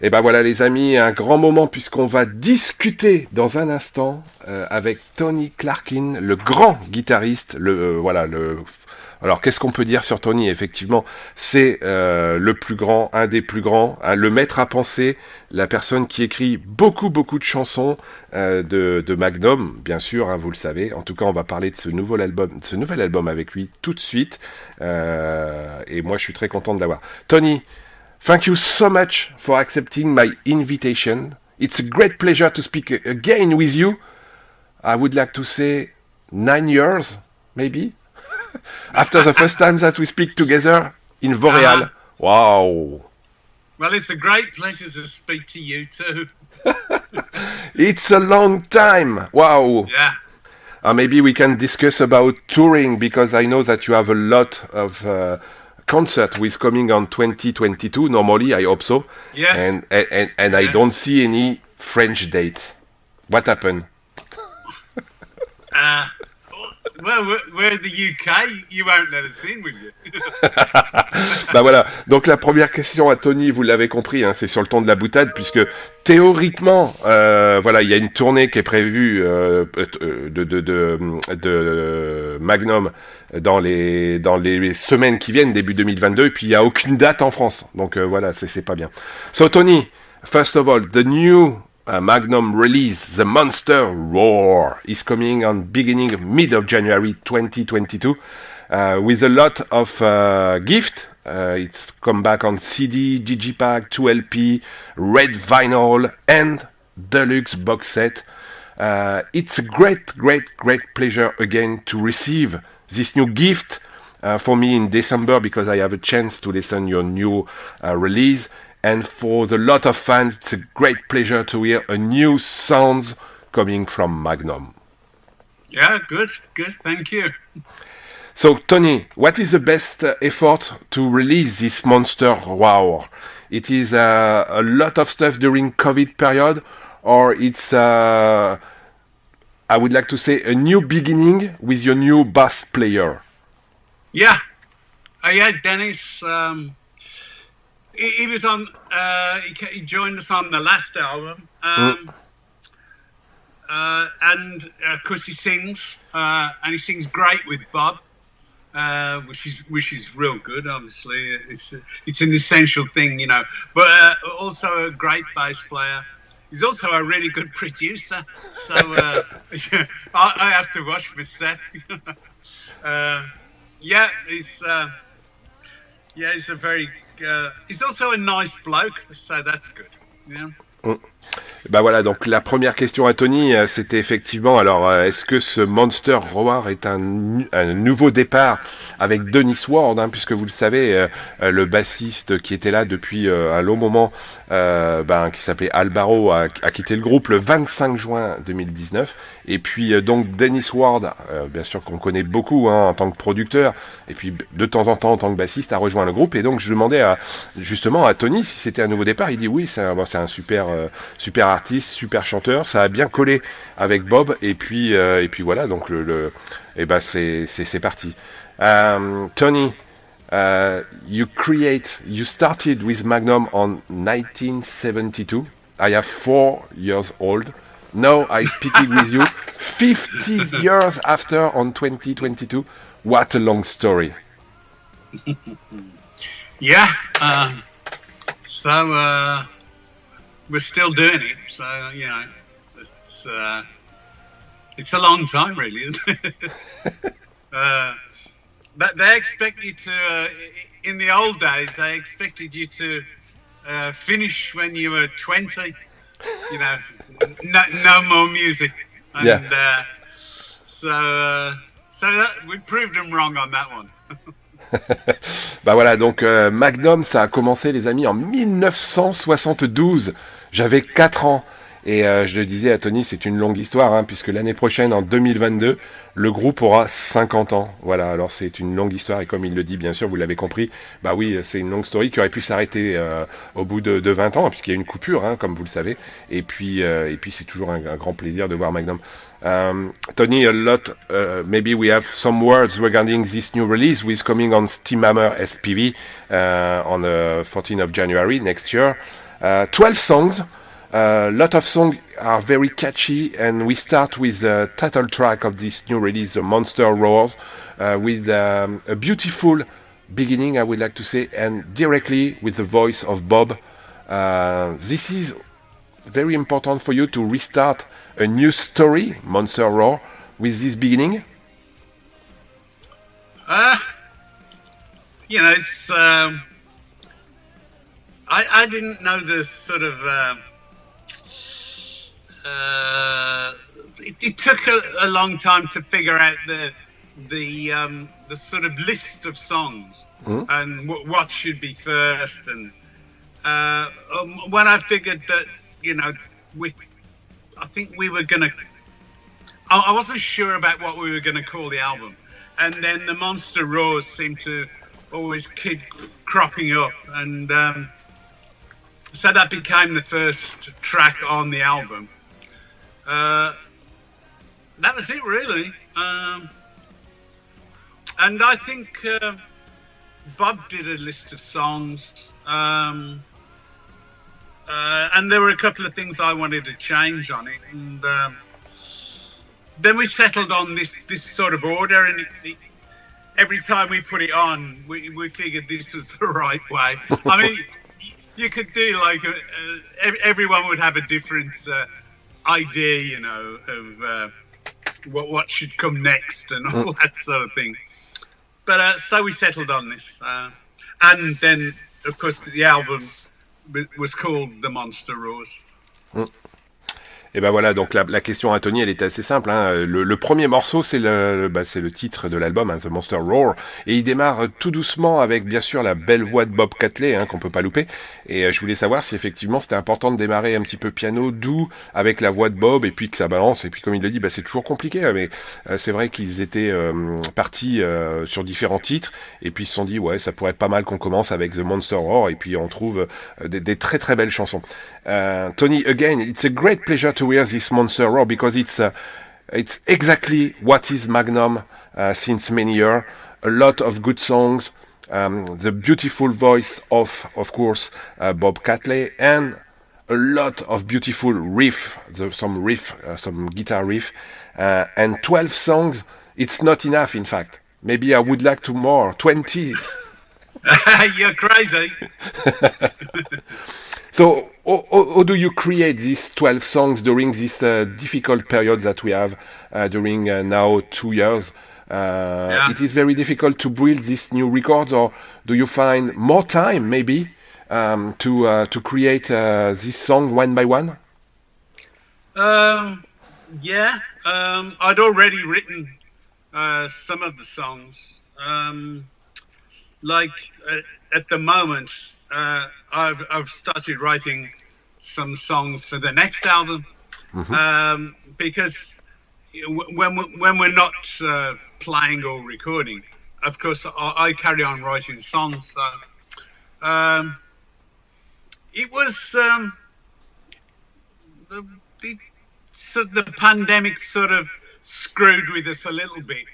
Et ben voilà les amis, un grand moment puisqu'on va discuter dans un instant avec Tony Clarkin, le grand guitariste, Alors qu'est-ce qu'on peut dire sur Tony? Effectivement, c'est le plus grand, un des plus grands, hein, le maître à penser, la personne qui écrit beaucoup de chansons de Magnum, bien sûr, hein, vous le savez. En tout cas, on va parler de ce nouvel album avec lui tout de suite. Et moi, je suis très content de l'avoir. Tony, thank you so much for accepting my invitation. It's a great pleasure to speak again with you. I would like to say 9 years, maybe. After the first time that we speak together in Vauréal. Wow. Well, it's a great pleasure to speak to you too. It's a long time. Wow. Yeah. Maybe we can discuss about touring because I know that you have a lot of concert with coming on 2022. Normally, I hope so. Yes. And I don't see any French date. What happened? Well, we're in the UK. You won't let us in, will you? Bah voilà. Donc la première question à Tony, vous l'avez compris, hein, c'est sur le ton de la boutade, puisque théoriquement, voilà, il y a une tournée qui est prévue de Magnum dans les semaines qui viennent, début 2022, et puis il y a aucune date en France. Donc voilà, c'est pas bien. So Tony, first of all, the new Magnum release, The Monster Roar, is coming on mid of January 2022 with a lot of gift. It's come back on CD, Digipak, 2LP, red vinyl, and Deluxe Box Set. It's a great pleasure again to receive this new gift for me in December because I have a chance to listen your new release. And for the lot of fans, it's a great pleasure to hear a new sound coming from Magnum. Yeah, good, thank you. So, Tony, what is the best effort to release this monster? Wow. It is a lot of stuff during COVID period, or it's, I would like to say, a new beginning with your new bass player? Yeah. Dennis... He was on. He joined us on the last album, and of course he sings, and he sings great with Bob, which is real good. Obviously, it's an essential thing, you know. But also a great bass player. He's also a really good producer. So I have to watch my set. He's a very. He's also a nice bloke, so that's good. Yeah. Bah voilà, donc la première question à Tony, c'était effectivement, alors est-ce que ce Monster Roar est un nouveau départ avec Dennis Ward, hein, puisque vous le savez, le bassiste qui était là depuis un long moment, qui s'appelait Alvaro, a quitté le groupe le 25 juin 2019, et puis donc Dennis Ward, bien sûr qu'on connaît beaucoup, hein, en tant que producteur, et puis de temps en temps en tant que bassiste, a rejoint le groupe, et donc je demandais justement à Tony si c'était un nouveau départ. Il dit oui, c'est un super artiste, super chanteur, ça a bien collé avec Bob, et puis voilà, donc c'est parti. Tony, you started with Magnum on 1972. I have 4 years old. Now I'm speaking with you 50 years after on 2022. What a long story. Yeah. We're still doing it, so you know, it's a long time, really, isn't it? They expect you to, in the old days, they expected you to finish when you were 20. You know, no more music, and yeah. So that we proved them wrong on that one. Bah voilà, donc Magnum, ça a commencé, les amis, en 1972. J'avais 4 ans. Et je le disais à Tony, c'est une longue histoire, hein, puisque l'année prochaine, en 2022, le groupe aura 50 ans. Voilà, alors c'est une longue histoire, et comme il le dit, bien sûr, vous l'avez compris, bah oui, c'est une longue story qui aurait pu s'arrêter au bout de 20 ans, puisqu'il y a une coupure, hein, comme vous le savez. Et puis c'est toujours un grand plaisir de voir Magnum. Tony, a lot, maybe we have some words regarding this new release, which is coming on Steamhammer SPV on the 14th of January next year. 12 songs. A lot of songs are very catchy, and we start with the title track of this new release, The Monster Roars, with a beautiful beginning, I would like to say, and directly with the voice of Bob. This is very important for you to restart a new story, Monster Roar, with this beginning? It's... I didn't know the sort of... it took a long time to figure out the sort of list of songs and what should be first. And when I figured that, I think we were going to... I wasn't sure about what we were going to call the album. And then the Monster Roars seemed to always keep cropping up. And so that became the first track on the album. That was it, really. And I think Bob did a list of songs. And there were a couple of things I wanted to change on it. And then we settled on this sort of order. And every time we put it on, we figured this was the right way. I mean, you could do like... everyone would have a different idea, of what should come next and all that sort of thing. But so we settled on this. And then, of course, the album was called The Monster Roars. Et ben voilà, donc la question à Tony, elle était assez simple. Hein. Le premier morceau, c'est le titre de l'album, hein, The Monster Roar, et il démarre tout doucement avec bien sûr la belle voix de Bob Catley, hein, qu'on peut pas louper. Et je voulais savoir si effectivement c'était important de démarrer un petit peu piano doux avec la voix de Bob, et puis que ça balance. Et puis comme il l'a dit, c'est toujours compliqué, hein, mais c'est vrai qu'ils étaient partis sur différents titres, et puis ils se sont dit ouais, ça pourrait être pas mal qu'on commence avec The Monster Roar, et puis on trouve des très très belles chansons. Tony, again, it's a great pleasure to hear this Monster Roar because it's exactly what is Magnum since many years. A lot of good songs, the beautiful voice of course, Bob Catley, and a lot of beautiful some guitar riff, and 12 songs. It's not enough, in fact. Maybe I would like to more, 20. You're crazy. So, how do you create these 12 songs during this difficult period that we have during now 2 years? It is very difficult to build these new records, or do you find more time, maybe, to create this song one by one? I'd already written some of the songs. At the moment, I've started writing some songs for the next album, because when we're not playing or recording, of course I carry on writing songs. So it was the pandemic sort of screwed with us a little bit,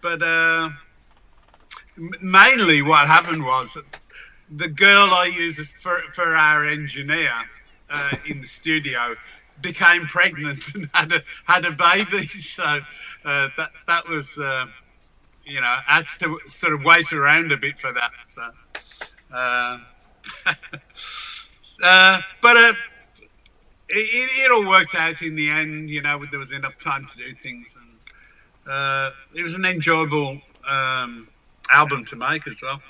but mainly what happened was the girl I use for our engineer in the studio became pregnant and had a baby. So that was I had to sort of wait around a bit for that. So, but it all worked out in the end. There was enough time to do things, and it was an enjoyable album to make as well.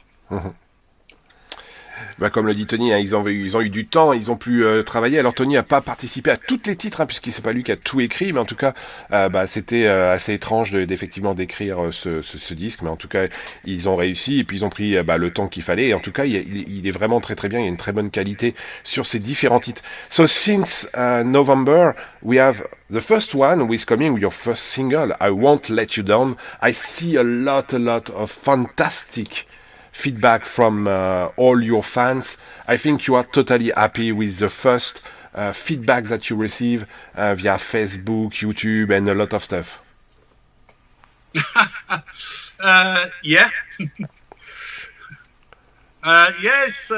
Comme le dit Tony, hein, ils ont eu du temps, ils ont pu travailler. Alors Tony n'a pas participé à tous les titres, hein, puisqu'il c'est pas lui qui a tout écrit, mais en tout cas, c'était assez étrange d'effectivement d'écrire ce disque, mais en tout cas, ils ont réussi et puis ils ont pris le temps qu'il fallait. Et en tout cas, il est vraiment très très bien. Il y a une très bonne qualité sur ces différents titres. So since November, we have the first one who is coming, your first single, I Won't Let You Down. I see a lot of fantastic feedback from all your fans. I think you are totally happy with the first feedback that you receive via Facebook, YouTube, and a lot of stuff. Yeah. Yes.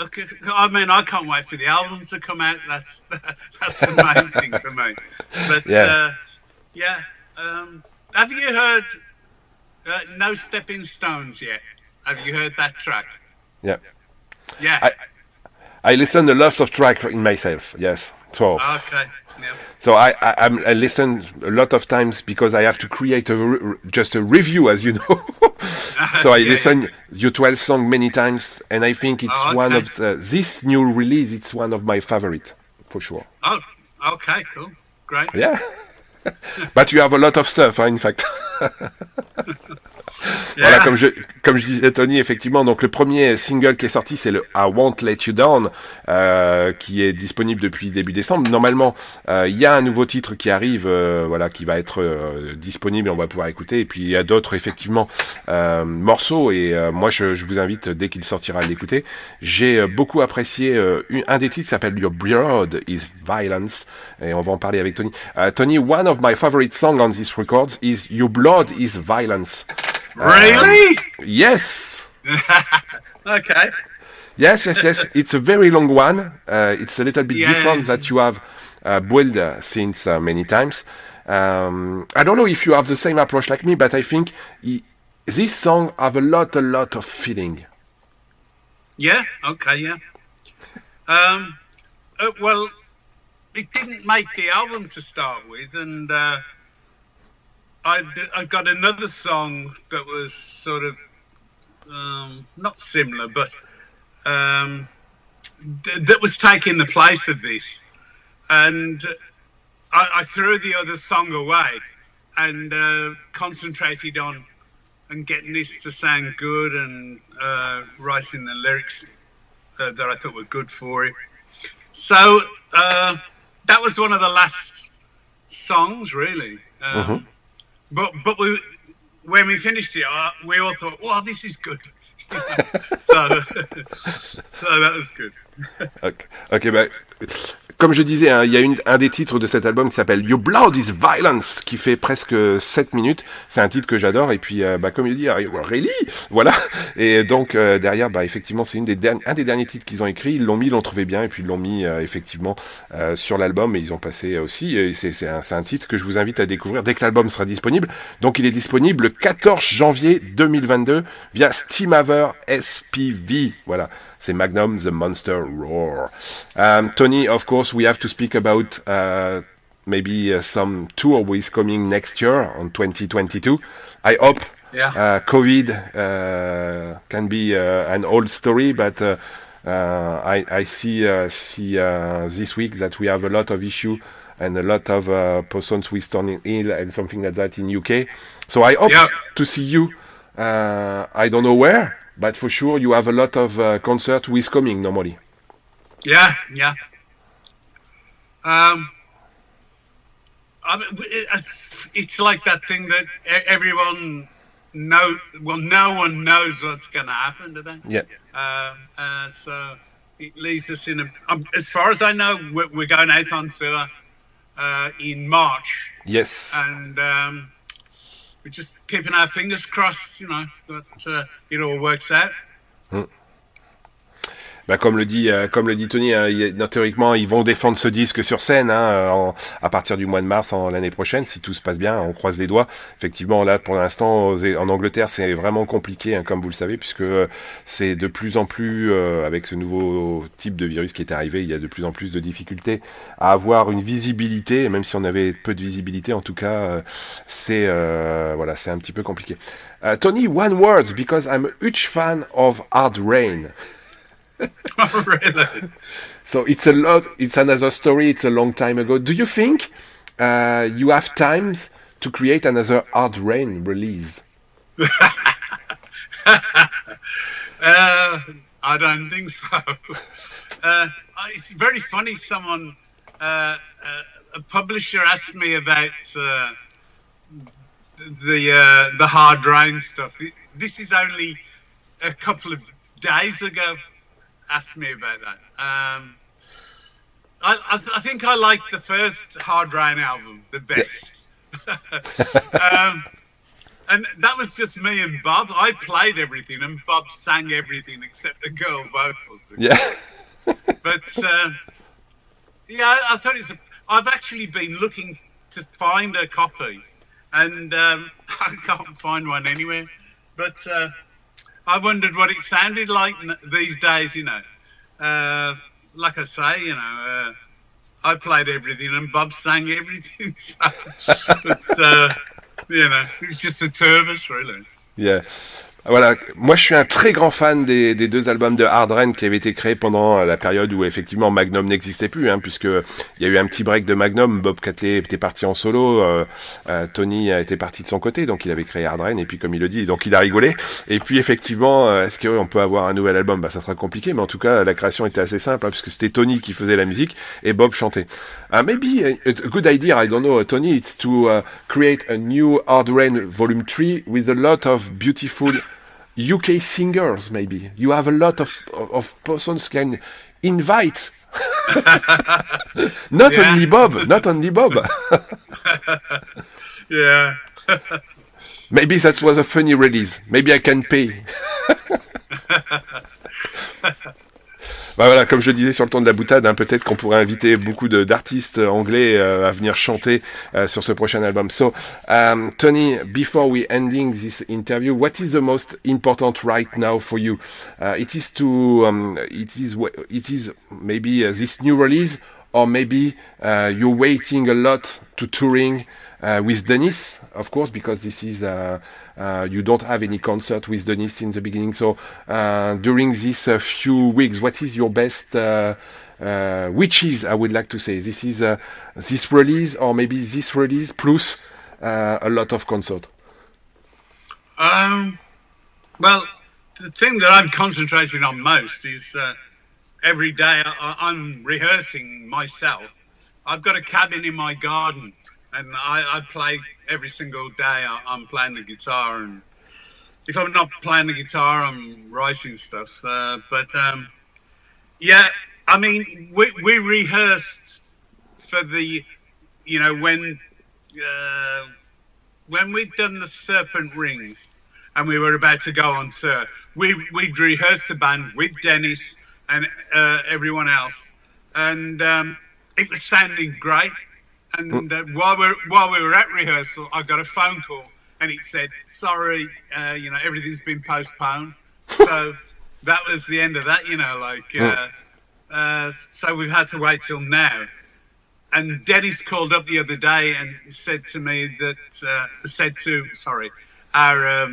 Okay, I mean, I can't wait for the album to come out. That's the main thing for me. But have you heard No Steppin Stones yet? Have you heard that track? Yeah. Yeah. I listen a lot of tracks in myself. Yes. So. Okay. Yeah. So I listen a lot of times because I have to create just a review, as you know. So I listen your 12 song many times, and I think it's one of this new release. It's one of my favorite, for sure. Oh, okay, cool, great. Yeah, but you have a lot of stuff, in fact. Voilà, comme je disais, Tony, effectivement, donc le premier single qui est sorti, c'est le I Won't Let You Down, qui est disponible depuis début décembre. Normalement, il y a un nouveau titre qui arrive, voilà, qui va être disponible et on va pouvoir écouter. Et puis il y a d'autres, effectivement, morceaux. Et moi, je vous invite dès qu'il sortira à l'écouter. J'ai beaucoup apprécié un des titres qui s'appelle Your Blood Is Violence, et on va en parler avec Tony. Tony, one of my favorite songs on this records is Your Blood Is Violence. Really? Yes. Okay. Yes. It's a very long one. It's a little bit different that you have built since many times. I don't know if you have the same approach like me, but I think this song have a lot of feeling. Yeah. Okay. Yeah. Well, it didn't make the album to start with, and I got another song that was sort of not similar, but that was taking the place of this, and I threw the other song away and concentrated on and getting this to sound good and writing the lyrics that I thought were good for it. So that was one of the last songs, really. But when we finished it, we all thought, "Wow, this is good." so that was good. Ok, bah, comme je disais, hein, il y a un des titres de cet album qui s'appelle Your Blood Is Violence, qui fait presque 7 minutes. C'est un titre que j'adore. Et puis, comme il dit, really, voilà. Et donc, derrière, effectivement, c'est un des derniers titres qu'ils ont écrit. Ils l'ont trouvé bien. Et puis, ils l'ont mis, effectivement, sur l'album. Et ils ont passé aussi. Et c'est un titre que je vous invite à découvrir dès que l'album sera disponible. Donc, il est disponible le 14 janvier 2022 via Steamhammer SPV. Voilà. C'est Magnum, The Monster Roar. Tony, of course, we have to speak about maybe some tour who is coming next year on 2022. I hope COVID can be an old story, but I see this week that we have a lot of issue and a lot of persons with turning ill and something like that in UK. So I hope to see you. I don't know where. But for sure, you have a lot of concert who is coming normally. Yeah. I mean, it's like that thing that everyone no one knows what's going to happen, do they? Yeah. So it leaves us in as far as I know, we're going out on tour in March. Yes. And we're just keeping our fingers crossed, that it all works out. Comme le dit Tony, théoriquement ils vont défendre ce disque sur scène à partir du mois de mars l'année prochaine, si tout se passe bien, on croise les doigts. Effectivement, là pour l'instant en Angleterre c'est vraiment compliqué, comme vous le savez, puisque c'est de plus en plus avec ce nouveau type de virus qui est arrivé, il y a de plus en plus de difficultés à avoir une visibilité, et même si on avait peu de visibilité, en tout cas c'est un petit peu compliqué. Tony, one word, because I'm a huge fan of Hard Rain. Oh, really? So it's another story. It's a long time ago. Do you think you have times to create another Hard Rain release? I don't think so. It's very funny. Someone, a publisher, asked me about the Hard Rain stuff. This is only a couple of days ago. Asked me about that. I think I liked the first Hard Rain album the best. And that was just me and Bob. I played everything, and Bob sang everything except the girl vocals. Yeah. But I thought I've actually been looking to find a copy, and I can't find one anywhere. But I wondered what it sounded like these days. Like I say, I played everything, and Bob sang everything. So, but, it was just a service, really. Yeah. Voilà, moi je suis un très grand fan des deux albums de Hard Rain qui avaient été créés pendant la période où effectivement Magnum n'existait plus, puisque il y a eu un petit break de Magnum. Bob Catley était parti en solo, Tony était parti de son côté, donc il avait créé Hard Rain, et puis comme il le dit, donc il a rigolé. Et puis effectivement, est-ce qu'on peut avoir un nouvel album? Ça sera compliqué, mais en tout cas la création était assez simple, puisque c'était Tony qui faisait la musique et Bob chantait. Maybe a good idea, I don't know, Tony, it's to create a new Hard Rain Volume 3 with a lot of beautiful UK singers. Maybe you have a lot of persons can invite. Not only Bob. Yeah. Maybe that was a funny release. Maybe I can pay. Voilà, comme je le disais sur le ton de la boutade, peut-être qu'on pourrait inviter beaucoup d'artistes anglais à venir chanter sur ce prochain album. So, Tony, before we ending this interview, what is the most important right now for you? It is maybe this new release, or maybe you're waiting a lot to touring with Dennis, of course, because this is you don't have any concert with Dennis in the beginning. So during these few weeks, what is your best wishes? I would like to say this is this release, or maybe this release plus a lot of concert. Well, the thing that I'm concentrating on most is every day I'm rehearsing myself. I've got a cabin in my garden, and I play every single day. I'm playing the guitar, and if I'm not playing the guitar, I'm writing stuff. Yeah, I mean, we rehearsed for the, when we'd done the Serpent Rings, and we were about to go on tour, we'd rehearsed the band with Dennis and everyone else, and it was sounding great. And while we were at rehearsal, I got a phone call, and it said, "Sorry, everything's been postponed." So that was the end of that, so we've had to wait till now. And Dennis called up the other day and said to me that our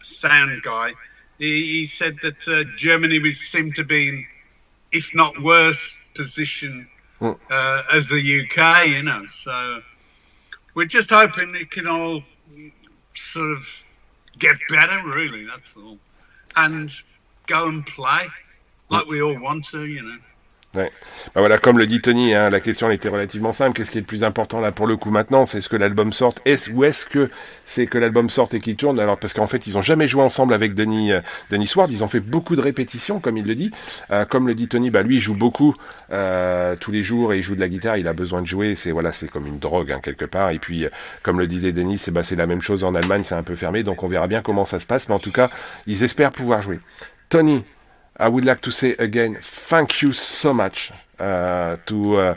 sound guy, he said that Germany seemed to be in, if not worse, position as the UK, so we're just hoping it can all sort of get better, really, that's all, and go and play like we all want to, Ouais. Voilà, comme le dit Tony, la question était relativement simple. Qu'est-ce qui est le plus important là pour le coup maintenant? C'est ce que l'album sorte, ou est-ce que c'est que l'album sorte et qu'il tourne? Alors parce qu'en fait ils ont jamais joué ensemble avec Denis Ward. Ils ont fait beaucoup de répétitions, comme il le dit. Comme le dit Tony, lui il joue beaucoup tous les jours et il joue de la guitare. Il a besoin de jouer. C'est comme une drogue quelque part. Et puis comme le disait Denis, c'est la même chose en Allemagne. C'est un peu fermé, donc on verra bien comment ça se passe. Mais en tout cas, ils espèrent pouvoir jouer. Tony, I would like to say again, thank you so much to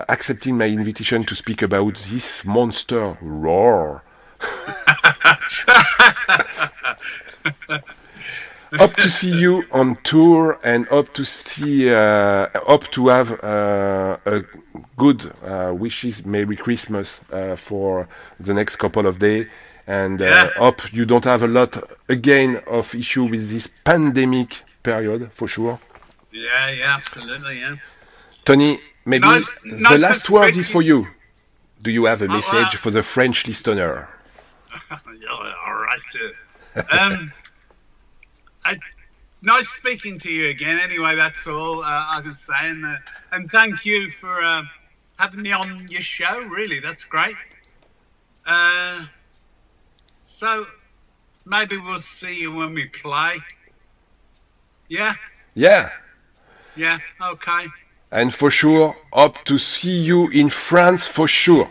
accepting my invitation to speak about this monster roar. Hope to see you on tour, and hope to have a good wishes, Merry Christmas for the next couple of days. And hope you don't have a lot again of issue with this pandemic period, for sure. Yeah, absolutely, yeah. Tony, maybe the last word is for you. Do you have a message for the French listener? All right. Nice speaking to you again. Anyway, that's all I can say. And thank you for having me on your show. Really, that's great. So maybe we'll see you when we play. Yeah? Yeah. Yeah, okay. And for sure, hope to see you in France for sure.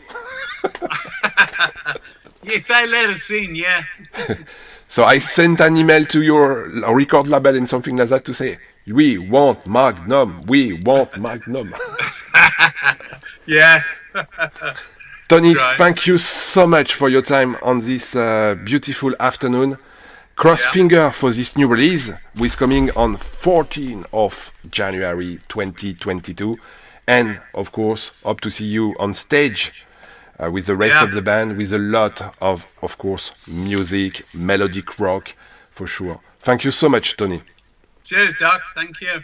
If they let us in, yeah. So I sent an email to your record label and something like that to say, we want Magnum, we want Magnum. Yeah. Tony, Right. thank you so much for your time on this beautiful afternoon. Cross finger for this new release, which is coming on 14th of January 2022. And, of course, hope to see you on stage with the rest of the band, with a lot of course, music, melodic rock, for sure. Thank you so much, Tony. Cheers, Doc. Thank you.